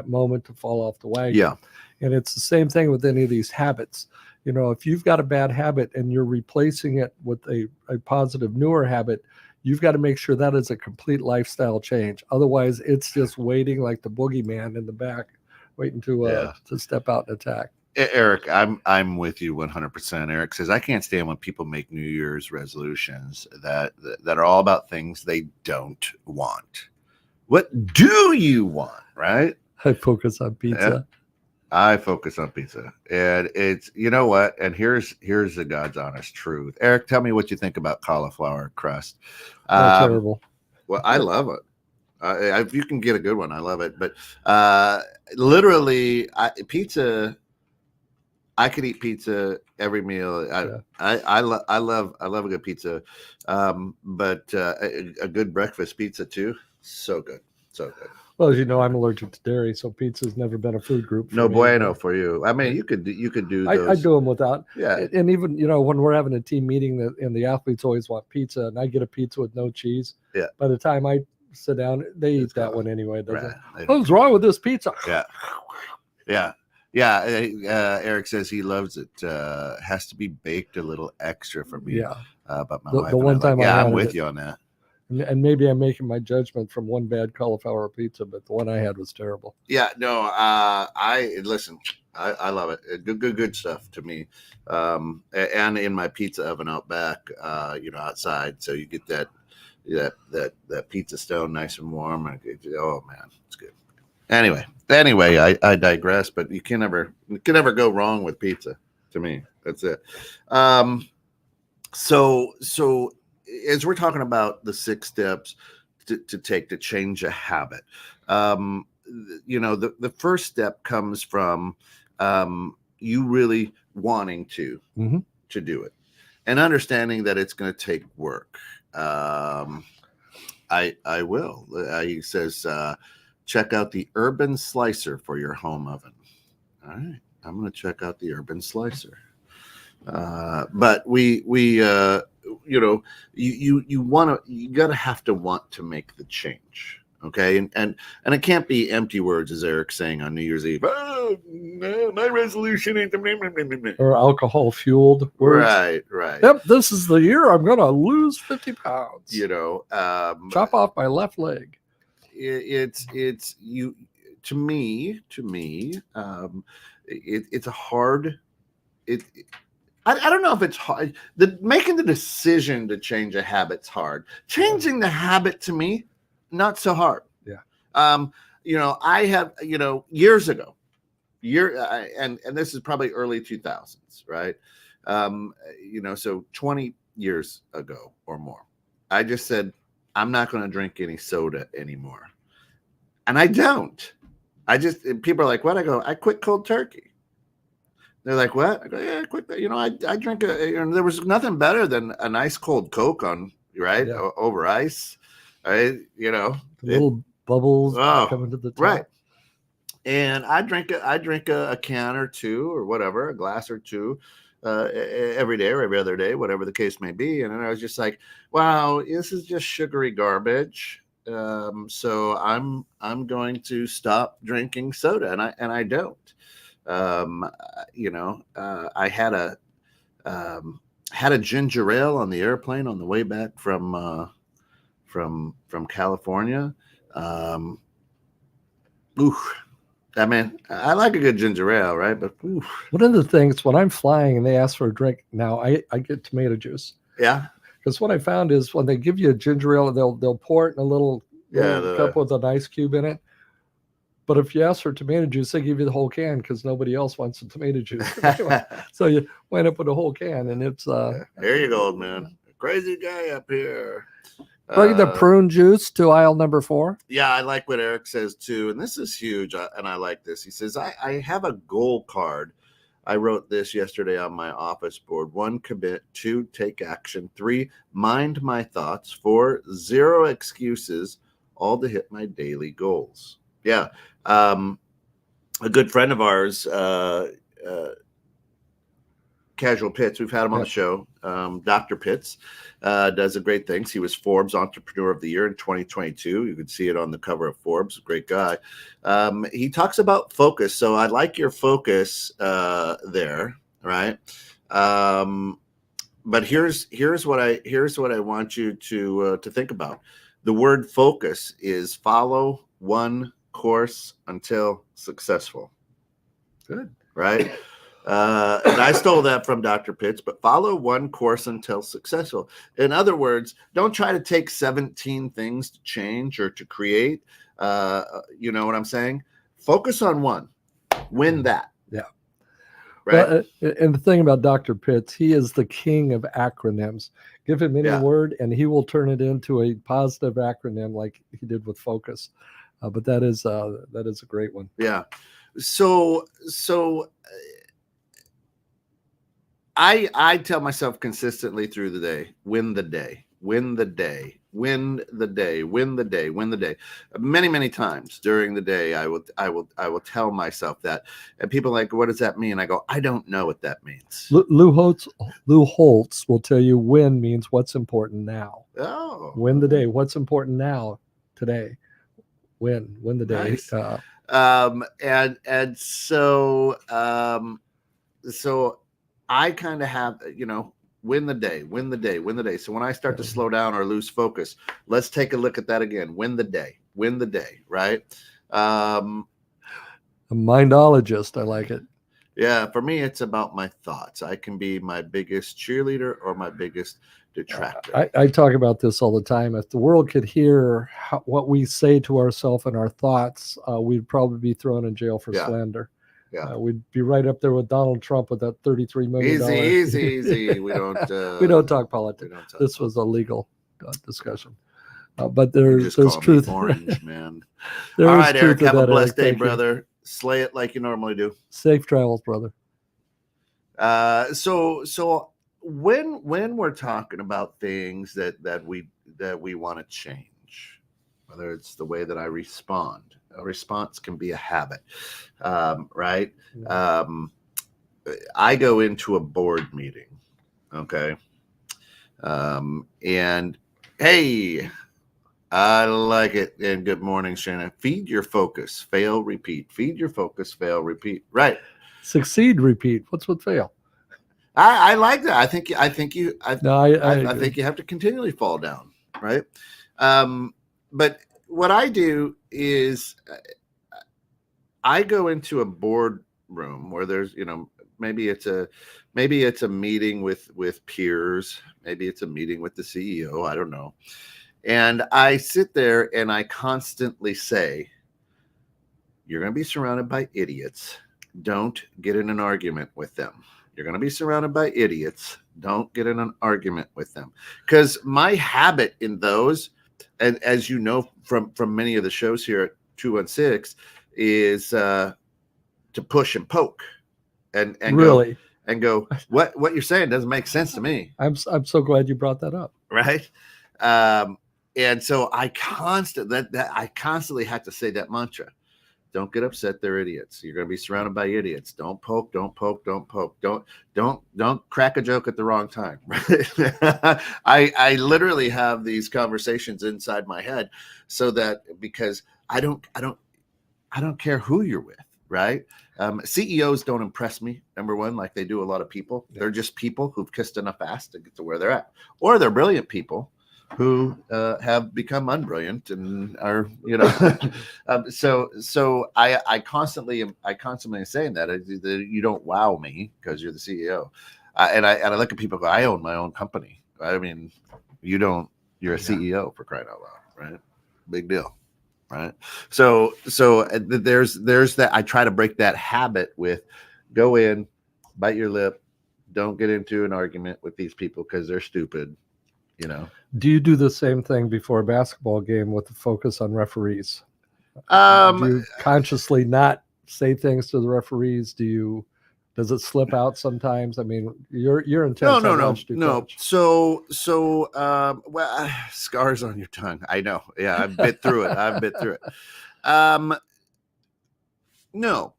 moment to fall off the wagon. Yeah. And it's the same thing with any of these habits. If you've got a bad habit and you're replacing it with a positive, newer habit, you've got to make sure that is a complete lifestyle change. Otherwise, it's just waiting like the boogeyman in the back, waiting to step out and attack. Eric, I'm with you 100%. Eric says I can't stand when people make New Year's resolutions that are all about things they don't want. What do you want, right? I focus on pizza. I focus on pizza, and it's what. And here's the God's honest truth. Eric, tell me what you think about cauliflower crust. Terrible. Well, I love it. If you can get a good one, I love it. But literally, pizza. I could eat pizza every meal. I love a good pizza, but a good breakfast pizza too. So good. Well, as you know, I'm allergic to dairy, so pizza's never been a food group. No bueno for you. I mean, you could do those. I do them without. Yeah. And even when we're having a team meeting, and the athletes always want pizza, and I get a pizza with no cheese. Yeah. By the time I sit down, they eat that one anyway. Doesn't it? What's wrong with this pizza? Yeah. Eric says he loves it. Has to be baked a little extra for me. Yeah. But my wife. The one time I'm with you on that. And maybe I'm making my judgment from one bad cauliflower pizza, but the one I had was terrible. Yeah, no, I love it. Good stuff to me. And in my pizza oven out back, outside, so you get that pizza stone nice and warm. Oh man, it's good. Anyway, I digress, but you can never go wrong with pizza. To me, that's it. So as we're talking about the 6 steps to take to change a habit, the first step comes from you really wanting to do it and understanding that it's going to take work. I will. He says, check out the Urban Slicer for your home oven. All right, I'm going to check out the Urban Slicer. But you gotta have to want to make the change. Okay. And it can't be empty words, as Eric's saying on New Year's Eve. Oh, no, my resolution ain't or alcohol fueled words. Right. Yep. This is the year I'm going to lose 50 pounds. Chop off my left leg. It's you, to me, it's a hard, I don't know if it's hard. Making the decision to change a habit's hard. Changing the habit, to me, not so hard. Yeah. I have, years ago, and this is probably early 2000s, right? So 20 years ago or more, I just said, I'm not going to drink any soda anymore. And I don't. People are like, what? I go, I quit cold turkey. They're like, what? I go, yeah, quick. I drink there was nothing better than a nice cold Coke Yeah. over ice. Right. Little bubbles Oh, coming to the top. right. And I drink a can or two or whatever, a glass or two every day or every other day, whatever the case may be. And then I was just like, wow, this is just sugary garbage. So I'm going to stop drinking soda, and I don't. I had a ginger ale on the airplane on the way back from California. I mean, I like a good ginger ale, right? But one of the things when I'm flying and they ask for a drink, now I get tomato juice. Yeah. Because what I found is when they give you a ginger ale, they'll pour it in a little cup with an ice cube in it. But if you ask for tomato juice, they give you the whole can because nobody else wants the tomato juice. So you wind up with a whole can, and it's there you go, man. Crazy guy up here. Bring the prune juice to aisle number 4. Yeah, I like what Eric says too, and this is huge, and I like this. He says, I have a goal card. I wrote this yesterday on my office board. 1, commit. 2, take action. 3, mind my thoughts. 4, 0 excuses, all to hit my daily goals. Yeah. A good friend of ours, Casual Pitts, we've had him on the show. Dr. Pitts does a great things. He was Forbes Entrepreneur of the Year in 2022. You can see it on the cover of Forbes. Great guy. He talks about focus. So I like your focus there, right? But here's what I want you to think about. The word focus is follow one course until successful. Good. Right? And I stole that from Dr. Pitts, but follow one course until successful. In other words, don't try to take 17 things to change or to create. You know what I'm saying? Focus on one. Win that. Yeah. Right. Well, and the thing about Dr. Pitts, he is the king of acronyms. Give him any word and he will turn it into a positive acronym like he did with focus. But that is a great one. Yeah. So I tell myself consistently through the day, win the day, win the day, win the day, win the day, win the day. Many, many times during the day, I will tell myself that. And people are like, what does that mean? I go, I don't know what that means. Lou Holtz will tell you win means what's important now. Oh. Win the day. What's important now, today. Win the day. Nice. So I kind of have, win the day, win the day, win the day. So when I start to slow down or lose focus, let's take a look at that again. Win the day, right? A mindologist, I like it. Yeah, for me, it's about my thoughts. I can be my biggest cheerleader or my biggest detractor. I talk about this all the time. If the world could hear what we say to ourselves and our thoughts, we'd probably be thrown in jail for slander. Yeah, we'd be right up there with Donald Trump with that $33 million. Easy. We don't talk politics. This was a legal discussion. But there's truth. Orange, man. All right, Eric. Have a blessed day, brother. Slay it like you normally do. Safe travels, brother. So when we're talking about things that we want to change, whether it's the way that I respond, a response can be a habit, right? I go into a board meeting, okay, and hey, I like it. And good morning, Shannon. Feed your focus, fail, repeat. Feed your focus, fail, repeat. Right. Succeed, repeat. What's with fail? I like that. I think you have to continually fall down, right? But what I do is I go into a board room where there's, maybe it's a meeting with peers, maybe it's a meeting with the CEO, I don't know. And I sit there and I constantly say, you're going to be surrounded by idiots. Don't get in an argument with them. You're going to be surrounded by idiots. Don't get in an argument with them. Because my habit in those, and as you know from many of the shows here at 216, is to push and poke, and Really? go, what you're saying doesn't make sense to me. I'm so glad you brought that up. Right. And so I constantly had to say that mantra. Don't get upset. They're idiots. You're going to be surrounded by idiots. Don't poke. Don't crack a joke at the wrong time. Right? I literally have these conversations inside my head, so that because I don't care who you're with. Right. CEOs don't impress me, number one, like they do a lot of people. Yeah. They're just people who've kissed enough ass to get to where they're at, or they're brilliant people who have become unbrilliant and are, so I constantly am saying that you don't wow me because you're the CEO, and I look at people and go, I own my own company. I mean, you don't. You're a CEO, for crying out loud, right? Big deal, right? So there's that. I try to break that habit with go in, bite your lip, don't get into an argument with these people because they're stupid. Do you do the same thing before a basketball game with the focus on referees? Do you consciously not say things to the referees? Does it slip out sometimes? I mean, you're intense. No. So, well, scars on your tongue. I know. Yeah, I've bit through it. No.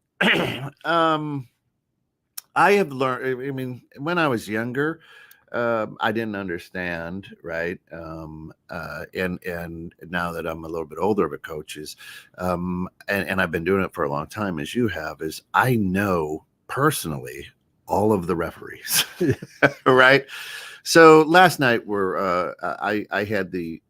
I have learned. I mean, when I was younger, I didn't understand, right? And now that I'm a little bit older of a coach, and I've been doing it for a long time, as you have, is I know personally all of the referees, right? So last night I had the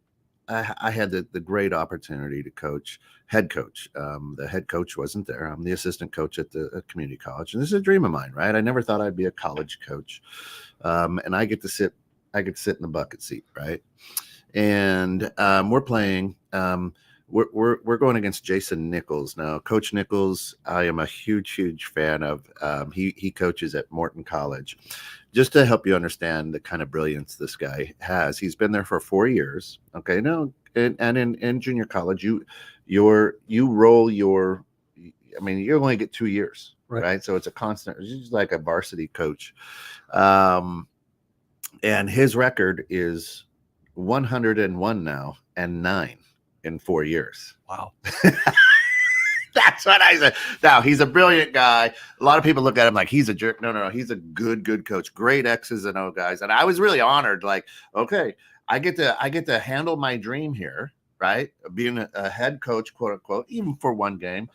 great opportunity to head coach. The head coach wasn't there. I'm the assistant coach at the community college, and this is a dream of mine, right? I never thought I'd be a college coach, and I get to sit in the bucket seat, right? And we're playing. We're going against Jason Nichols now. Coach Nichols, I am a huge fan of. He coaches at Morton College. Just to help you understand the kind of brilliance this guy has, he's been there for 4 years. Okay, no, and in junior college, you roll your. I mean, you only get 2 years, right? So it's a constant. It's like a varsity coach, and his record is 101 now and 9 in 4 years. Wow. That's what I said. Now, he's a brilliant guy. A lot of people look at him like he's a jerk. No. He's a good coach. Great X's and O guys. And I was really honored. Like, okay, I get to handle my dream here, right? Being a head coach, quote unquote, even for one game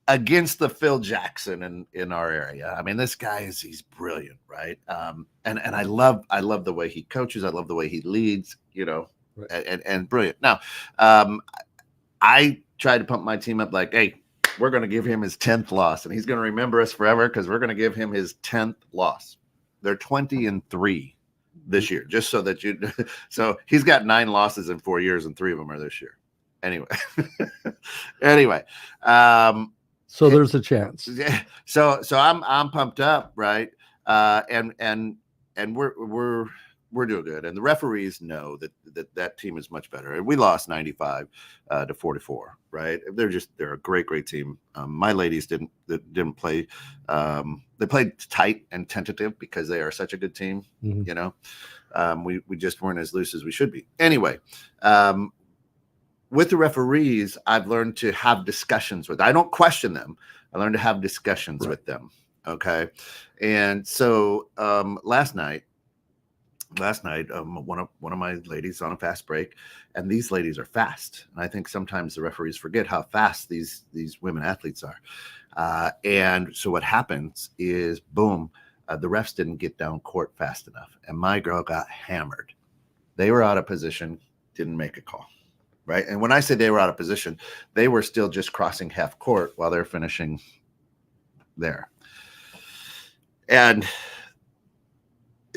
against the Phil Jackson in our area. I mean, this guy he's brilliant, right? And I love the way he coaches. I love the way he leads, right. and brilliant. Now, I tried to pump my team up like, hey, we're going to give him his 10th loss, and he's going to remember us forever because we're going to give him his 10th loss. They're 20-3 this year, just so that so he's got 9 losses in 4 years, and 3 of them are this year. Anyway, so there's a chance. Yeah. So I'm pumped up, right? And we're doing good, and the referees know that team is much better. And we lost 95 to 44, right? They're a great team. My ladies didn't play. They played tight and tentative because they are such a good team. Mm-hmm. We just weren't as loose as we should be. Anyway, with the referees, I've learned to have discussions with. I don't question them. I learned to have discussions with them. Okay, and so last night, one of my ladies on a fast break, and these ladies are fast, and I think sometimes the referees forget how fast these women athletes are. And so what happens is, boom, the refs didn't get down court fast enough, and my girl got hammered. They were out of position, didn't make a call, right? And when I say they were out of position, they were still just crossing half court while they're finishing there, and.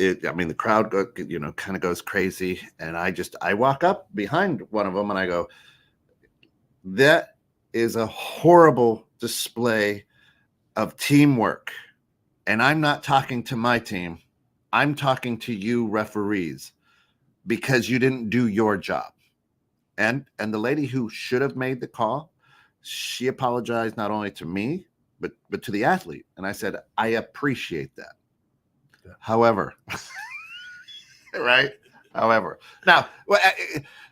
The crowd kind of goes crazy, and I walk up behind one of them and I go, that is a horrible display of teamwork. And I'm not talking to my team. I'm talking to you referees, because you didn't do your job. And the lady who should have made the call, she apologized not only to me, but to the athlete. And I said, I appreciate that. Yeah. However, right? However, now,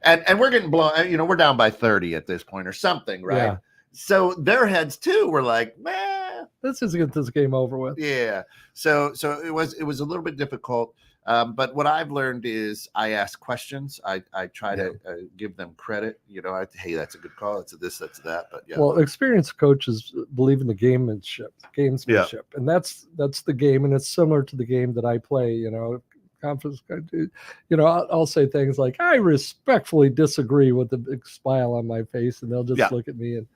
and we're getting blown, we're down by 30 at this point or something, right? Yeah. So their heads too were like, man, Let's just get this game over with. yeah. So it was a little bit difficult. But what I've learned is I ask questions. I try to give them credit. Hey, that's a good call. It's a this, that's that. But yeah. Well, experienced coaches believe in the gamesmanship, and that's the game, and it's similar to the game that I play. Conference. I'll say things like, "I respectfully disagree," with a big smile on my face, and they'll just look at me and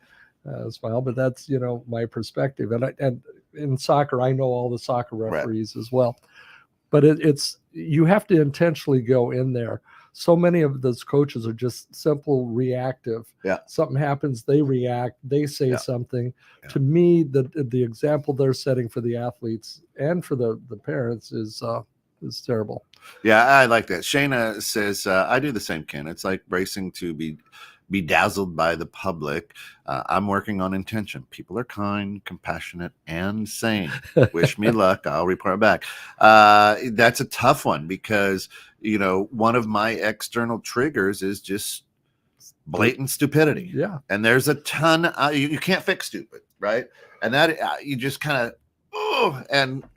smile. But that's my perspective, and in soccer, I know all the soccer referees as well. But it's you have to intentionally go in there. So many of those coaches are just simple reactive. Yeah. Something happens, they react, they say something. Yeah. To me, the example they're setting for the athletes and for the parents is terrible. Yeah, I like that. Shayna says, I do the same, Ken. It's like racing to be dazzled by the public. I'm working on intention. People are kind, compassionate, and sane. Wish me luck. I'll report back. That's a tough one because, one of my external triggers is just blatant stupidity. Yeah. And there's a ton, you can't fix stupid, right? And that you just kind of,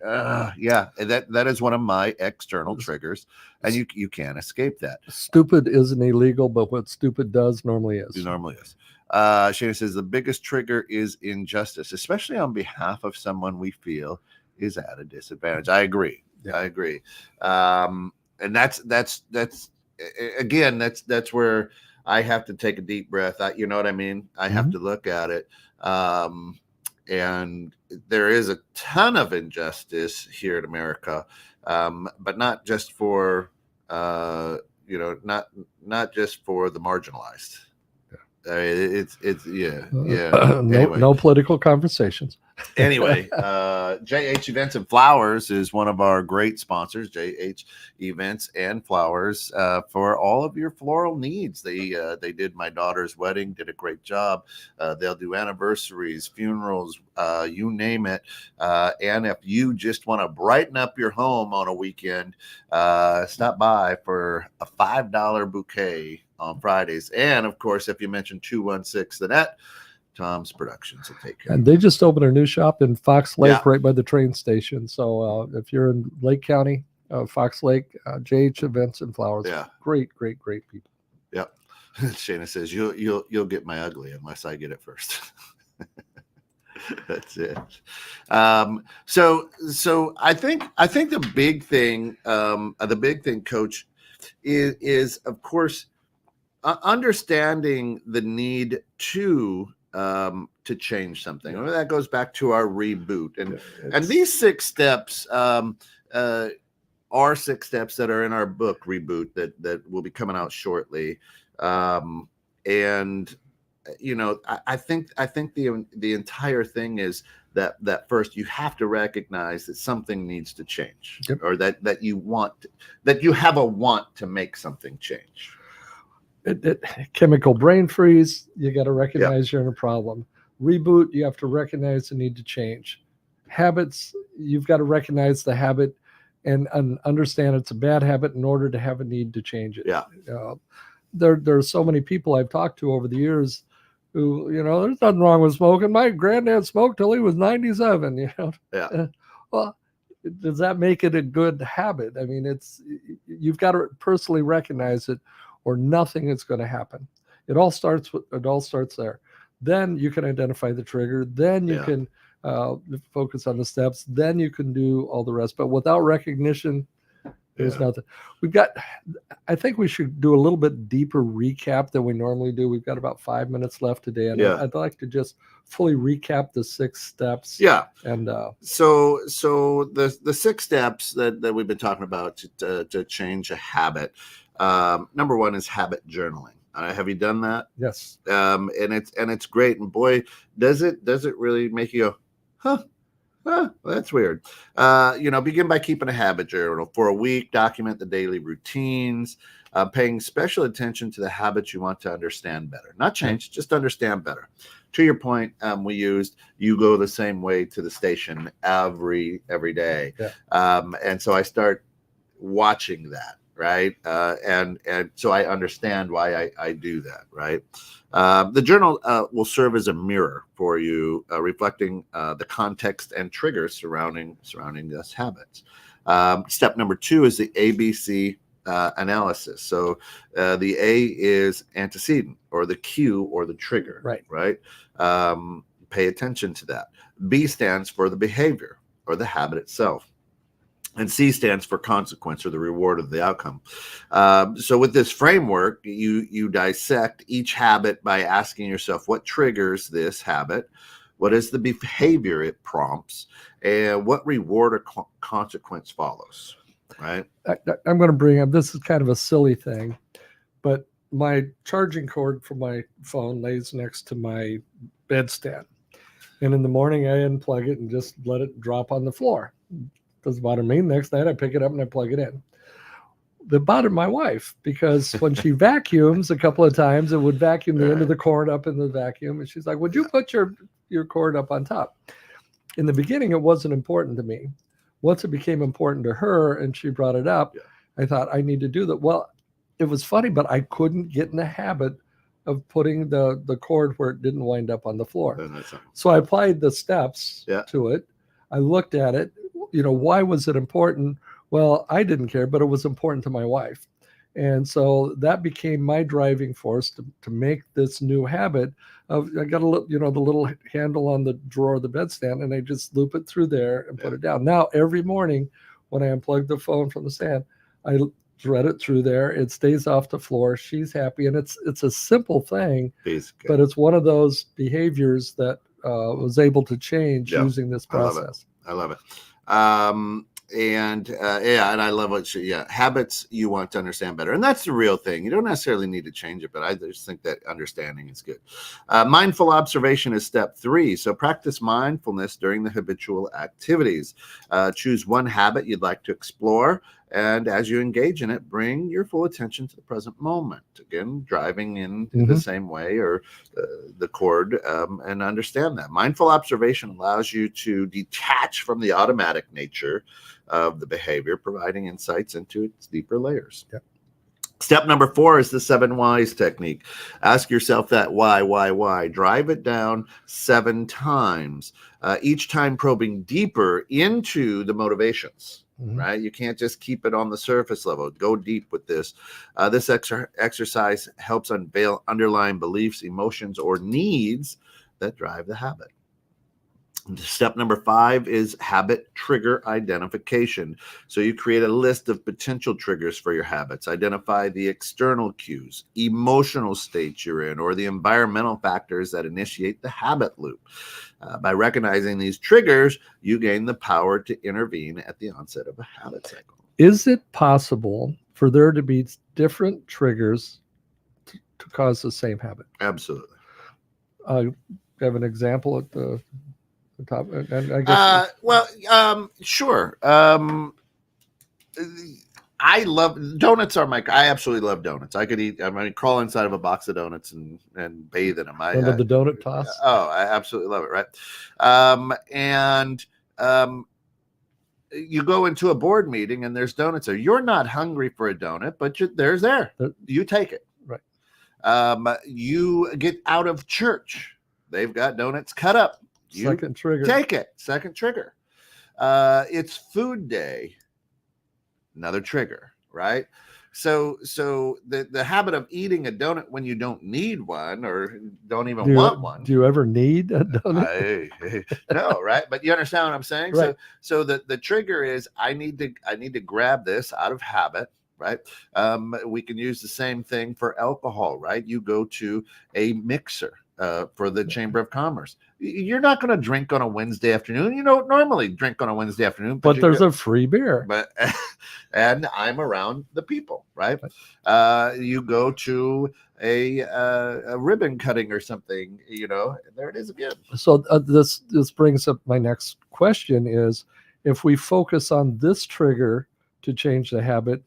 that is one of my external triggers, and you can't escape that. Stupid isn't illegal, but what stupid does normally is. It normally is. Shana says the biggest trigger is injustice, especially on behalf of someone we feel is at a disadvantage. I agree. Yeah. I agree. And that's again, that's where I have to take a deep breath. You know what I mean? I have to look at it. And there is a ton of injustice here in America, but not just for not just for the marginalized. No political conversations. Anyway, JH Events and Flowers is one of our great sponsors. JH Events and Flowers for all of your floral needs. They did my daughter's wedding, did a great job. They'll do anniversaries, funerals, you name it. And if you just want to brighten up your home on a weekend, stop by for a $5 bouquet on Fridays. And of course, if you mention 216 the net, Tom's Productions will take care. And they just opened a new shop in Fox Lake, right by the train station. So if you're in Lake County, Fox Lake, JH Events and Flowers, great people. Yep. Shana says you'll get my ugly unless I get it first. That's it. So I think the big thing, Coach, is of course understanding the need to change something. I mean, that goes back to our reboot, and these 6 steps are 6 steps that are in our book Reboot that will be coming out shortly. And I think the entire thing is that first you have to recognize that something needs to change, or that you have a want to make something change. Chemical brain freeze, you got to recognize you're in a problem. Reboot, you have to recognize the need to change. Habits, you've got to recognize the habit and understand it's a bad habit in order to have a need to change it. There are so many people I've talked to over the years who, there's nothing wrong with smoking. My granddad smoked till he was 97, Well, does that make it a good habit? I mean, you've got to personally recognize it, or nothing is going to happen. It all starts there. Then you can identify the trigger. Then you can focus on the steps. Then you can do all the rest. But without recognition, there's nothing. I think we should do a little bit deeper recap than we normally do. We've got about 5 minutes left today. And I'd like to just fully recap the 6 steps. Yeah. And so the 6 steps that we've been talking about to change a habit. Number 1 is habit journaling. Have you done that? Yes. And it's great. And boy, does it really make you go, well, that's weird. Begin by keeping a habit journal for a week. Document the daily routines, paying special attention to the habits you want to understand better. Not change, just understand better. to your point, we used you go the same way to the station every day. Yeah. And so I start watching that, right? And so I understand why I do that, right? The journal will serve as a mirror for you, reflecting the context and triggers surrounding this habits. Step number 2 is the ABC analysis. So the A is antecedent, or the cue, or the trigger. Right. Pay attention to that. B stands for the behavior or the habit itself. And C stands for consequence, or the reward of the outcome. So with this framework, you dissect each habit by asking yourself, what triggers this habit? What is the behavior it prompts? And what reward or consequence follows? Right? I'm going to bring up, this is kind of a silly thing, but my charging cord for my phone lays next to my bedstand. And in the morning, I unplug it and just let it drop on the floor. Doesn't bother me. Next night, I pick it up and I plug it in. That bothered my wife, because when she vacuums a couple of times, it would vacuum the end of the cord up in the vacuum. And she's like, would you put your cord up on top? In the beginning, it wasn't important to me. Once it became important to her and she brought it up, I thought, I need to do that. Well, it was funny, but I couldn't get in the habit of putting the cord where it didn't wind up on the floor. So I applied the steps to it. I looked at it. Why was it important? Well, I didn't care, but it was important to my wife. And so that became my driving force to make this new habit of, I got a little, the little handle on the drawer of the bedstand, and I just loop it through there and put it down. Now, every morning when I unplug the phone from the stand, I thread it through there. It stays off the floor. She's happy. And it's a simple thing, but it's one of those behaviors that was able to change using this process. I love it. And I love what habits you want to understand better. And that's the real thing. You don't necessarily need to change it, but I just think that understanding is good. Mindful observation is step 3. So practice mindfulness during the habitual activities. Choose one habit you'd like to explore. And as you engage in it, bring your full attention to the present moment. Again, driving in the same way, or the cord, and understand that. Mindful observation allows you to detach from the automatic nature of the behavior, providing insights into its deeper layers. Yep. Step number 4 is the 7 whys technique. Ask yourself that why. Drive it down 7 times, each time probing deeper into the motivations. Right? You can't just keep it on the surface level. Go deep with this. This exercise helps unveil underlying beliefs, emotions, or needs that drive the habit. Step number 5 is habit trigger identification. So you create a list of potential triggers for your habits. Identify the external cues, emotional states you're in, or the environmental factors that initiate the habit loop. By recognizing these triggers, you gain the power to intervene at the onset of a habit cycle. Is it possible for there to be different triggers to cause the same habit? Absolutely. You have an example at the top? And I guess sure. I love donuts. I absolutely love donuts. I could eat. Crawl inside of a box of donuts and bathe in them. The donut toss. I absolutely love it. Right. You go into a board meeting and there's donuts there. You're not hungry for a donut, but there's there. You take it. Right. You get out of church. They've got donuts cut up. Second trigger. Take it. Second trigger. It's food day. Another trigger, right? So the habit of eating a donut when you don't need one or don't even want one. Do you ever need a donut? No, right? But you understand what I'm saying? Right. So the trigger is I need to grab this out of habit. Right. We can use the same thing for alcohol, right? You go to a mixer for the Chamber of Commerce. You're not going to drink on a Wednesday afternoon. You don't normally drink on a Wednesday afternoon. But there's a free beer. And I'm around the people, right? You go to a ribbon cutting or something, there it is again. So this brings up my next question is, if we focus on this trigger to change the habit,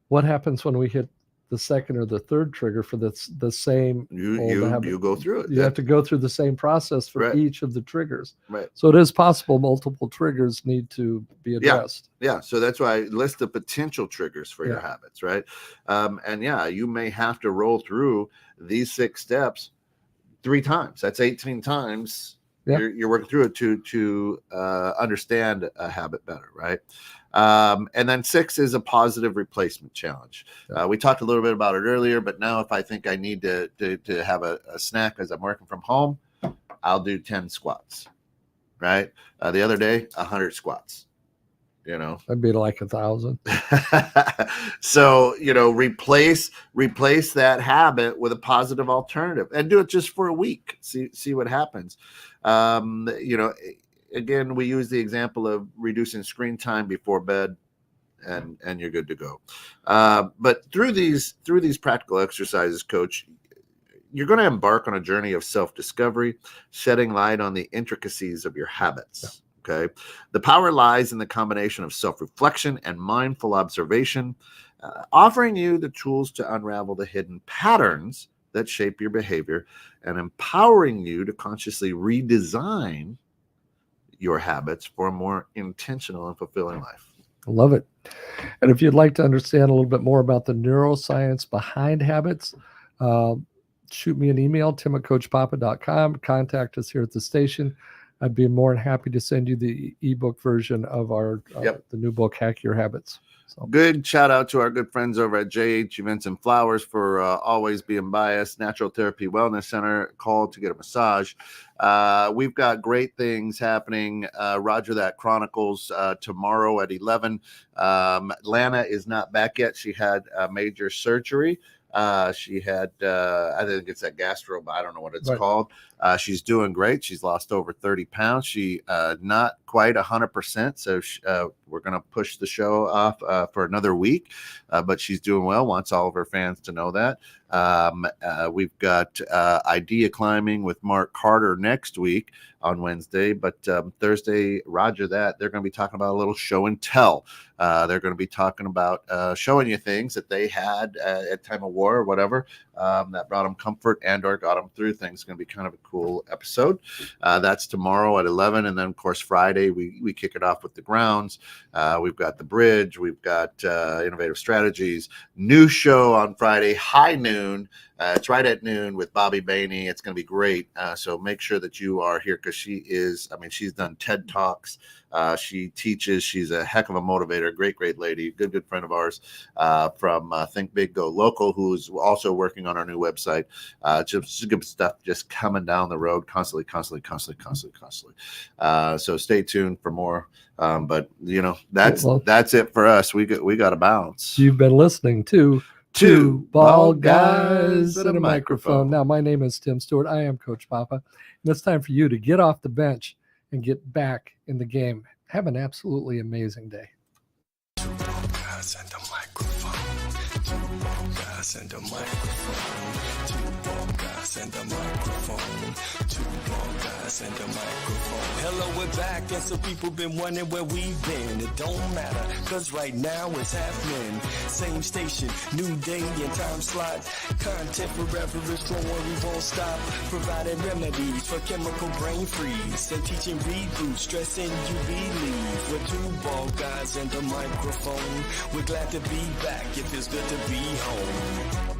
what happens when we hit the second or the third trigger for the same old habit. You go through it. You have to go through the same process for Right. each of the triggers. Right. So it is possible multiple triggers need to be addressed. Yeah. So that's why I list the potential triggers for your Yeah. habits, right? And yeah, you may have to roll through these 6 steps 3 times. That's 18 times. Yeah. You're working through it to understand a habit better, right? And then 6 is a positive replacement challenge. We talked a little bit about it earlier, but now if I think I need to have a snack as I'm working from home, I'll do 10 squats, right? The other day, 100 squats, you know. That'd be like 1,000. So, you know, replace that habit with a positive alternative and do it just for a week. See what happens. You know, again, we use the example of reducing screen time before bed, and you're good to go. But through these practical exercises, Coach, you're going to embark on a journey of self-discovery, shedding light on the intricacies of your habits. Okay. The power lies in the combination of self-reflection and mindful observation, offering you the tools to unravel the hidden patterns that shape your behavior and empowering you to consciously redesign your habits for a more intentional and fulfilling life. I love it. And if you'd like to understand a little bit more about the neuroscience behind habits, shoot me an email, tim@coachpapa.com. Contact us here at the station. I'd be more than happy to send you the ebook version of our the new book, Hack Your Habits. So. Good shout out to our good friends over at JH Events and Flowers for always being biased. Natural Therapy Wellness Center. Call to get a massage. We've got great things happening. Roger That Chronicles tomorrow at 11. Lana is not back yet. She had a major surgery. She had, I think it's that gastro, but I don't know what it's called. She's doing great. She's lost over 30 pounds. She not quite 100%. So we're going to push the show off for another week, but she's doing well. Wants all of her fans to know that. We've got Idea Climbing with Mark Carter next week on Wednesday, but Thursday, Roger That, they're going to be talking about a little show and tell. They're going to be talking about showing you things that they had at time of war or whatever that brought them comfort and or got them through things. It's going to be kind of a cool episode. That's tomorrow at 11. And then, of course, Friday, we kick it off with the grounds. We've got the bridge. We've got Innovative Strategies. New show on Friday, high noon. It's right at noon with Bobby Bainey. It's going to be great. So make sure that you are here because she's done TED Talks. She teaches. She's a heck of a motivator. Great lady. Good friend of ours from Think Big, Go Local, who's also working on our new website. Just good stuff just coming down the road constantly. So stay tuned for more. But, you know, that's it for us. We got to bounce. You've been listening to Two Bald Guys and a Microphone. Now, my name is Tim Stewart. I am Coach Papa. And it's time for you to get off the bench and get back in the game. Have an absolutely amazing day. Two bald guys and a microphone. Two bald guys and a microphone. Two bald guys and a microphone. Two bald guys and a microphone. Hello, we're back, and some people been wondering where we've been. It don't matter, cause right now it's happening. Same station, new day and time slot. Content forever is growing, we won't stop. Providing remedies for chemical brain freeze. And teaching reboot, stressing you believe. We're two bald guys and a microphone. We're glad to be back, it feels good to be home.